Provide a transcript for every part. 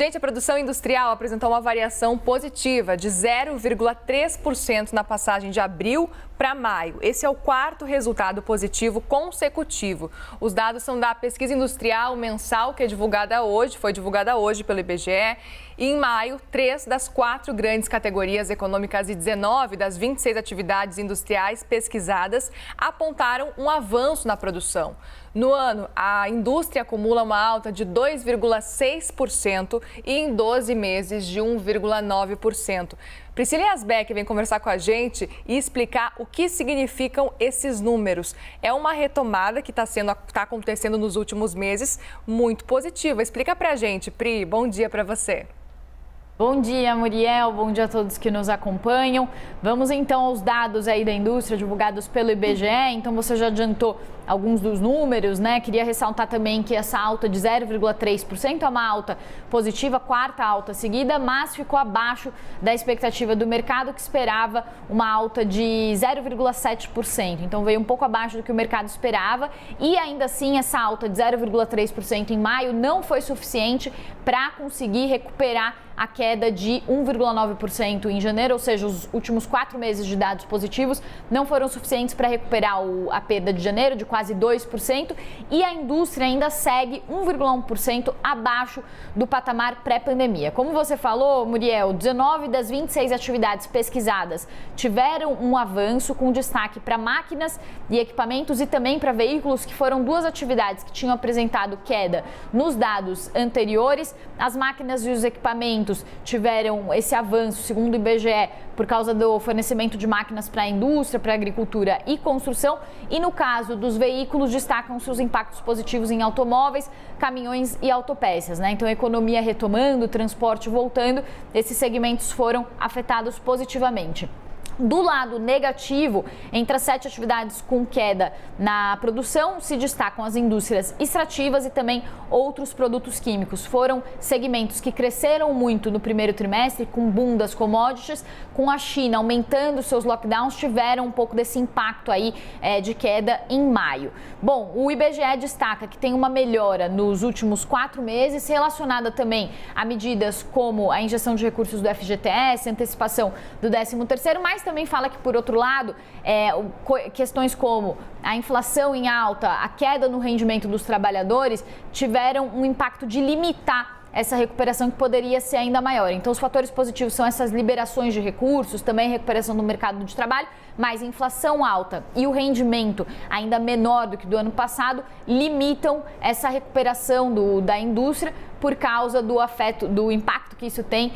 Gente, a produção industrial apresentou uma variação positiva de 0,3% na passagem de abril para maio. Esse é o quarto resultado positivo consecutivo. Os dados são da pesquisa industrial mensal, que foi divulgada hoje pelo IBGE. E em maio, 3 das 4 grandes categorias econômicas e 19 das 26 atividades industriais pesquisadas apontaram um avanço na produção. No ano, a indústria acumula uma alta de 2,6% e em 12 meses de 1,9%. Priscila Yasbeck vem conversar com a gente e explicar o que significam esses números. É uma retomada que está acontecendo nos últimos meses, muito positiva. Explica pra gente, Pri. Bom dia para você. Bom dia, Muriel. Bom dia a todos que nos acompanham. Vamos então aos dados aí da indústria divulgados pelo IBGE. Então você já adiantou alguns dos números, né? Queria ressaltar também que essa alta de 0,3% é uma alta positiva, quarta alta seguida, mas ficou abaixo da expectativa do mercado, que esperava uma alta de 0,7%. Então veio um pouco abaixo do que o mercado esperava e ainda assim essa alta de 0,3% em maio não foi suficiente para conseguir recuperar a queda de 1,9% em janeiro, ou seja, os últimos 4 meses de dados positivos não foram suficientes para recuperar a perda de janeiro, de quase 2%, e a indústria ainda segue 1,1% abaixo do patamar pré-pandemia. Como você falou, Muriel, 19 das 26 atividades pesquisadas tiveram um avanço, com destaque para máquinas e equipamentos e também para veículos, que foram 2 atividades que tinham apresentado queda nos dados anteriores. As máquinas e os equipamentos tiveram esse avanço, segundo o IBGE, por causa do fornecimento de máquinas para a indústria, para a agricultura e construção. E no caso dos veículos, destacam-se os impactos positivos em automóveis, caminhões e autopeças, né? Então, a economia retomando, o transporte voltando, esses segmentos foram afetados positivamente. Do lado negativo, entre as 7 atividades com queda na produção, se destacam as indústrias extrativas e também outros produtos químicos. Foram segmentos que cresceram muito no primeiro trimestre, com boom das commodities, com a China aumentando seus lockdowns, tiveram um pouco desse impacto aí de queda em maio. Bom, o IBGE destaca que tem uma melhora nos últimos 4 meses, relacionada também a medidas como a injeção de recursos do FGTS, antecipação do 13º, mas também fala que, por outro lado, questões como a inflação em alta, a queda no rendimento dos trabalhadores tiveram um impacto de limitar essa recuperação, que poderia ser ainda maior. Então, os fatores positivos são essas liberações de recursos, também recuperação do mercado de trabalho, mas a inflação alta e o rendimento ainda menor do que do ano passado limitam essa recuperação da indústria, por causa do impacto que isso tem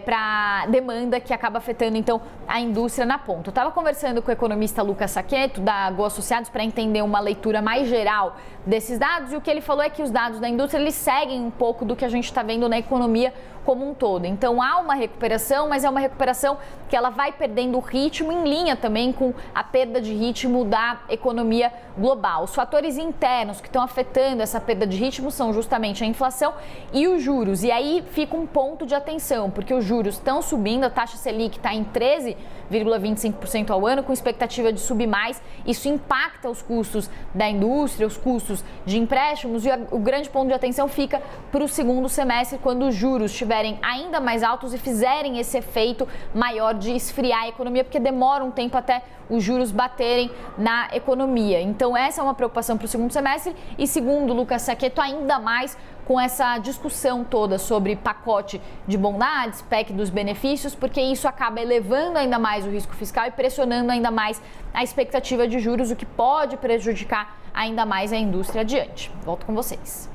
para a demanda, que acaba afetando então a indústria na ponta. Eu estava conversando com o economista Lucas Saccheto, da Go Associados, para entender uma leitura mais geral desses dados, e o que ele falou é que os dados da indústria eles seguem um pouco do que a gente está vendo na economia como um todo. Então há uma recuperação, mas é uma recuperação que ela vai perdendo ritmo, em linha também com a perda de ritmo da economia global. Os fatores internos que estão afetando essa perda de ritmo são justamente a inflação e os juros. E aí fica um ponto de atenção, porque os juros estão subindo, a taxa Selic está em 13,25% ao ano, com expectativa de subir mais. Isso impacta os custos da indústria, os custos de empréstimos, e o grande ponto de atenção fica para o segundo semestre, quando os juros estiverem ainda mais altos e fizerem esse efeito maior de esfriar a economia, porque demora um tempo até os juros baterem na economia. Então essa é uma preocupação para o segundo semestre, e segundo Lucas Saccheto, ainda mais com essa discussão toda sobre pacote de bondades, PEC dos benefícios, porque isso acaba elevando ainda mais o risco fiscal e pressionando ainda mais a expectativa de juros, o que pode prejudicar ainda mais a indústria adiante. Volto com vocês.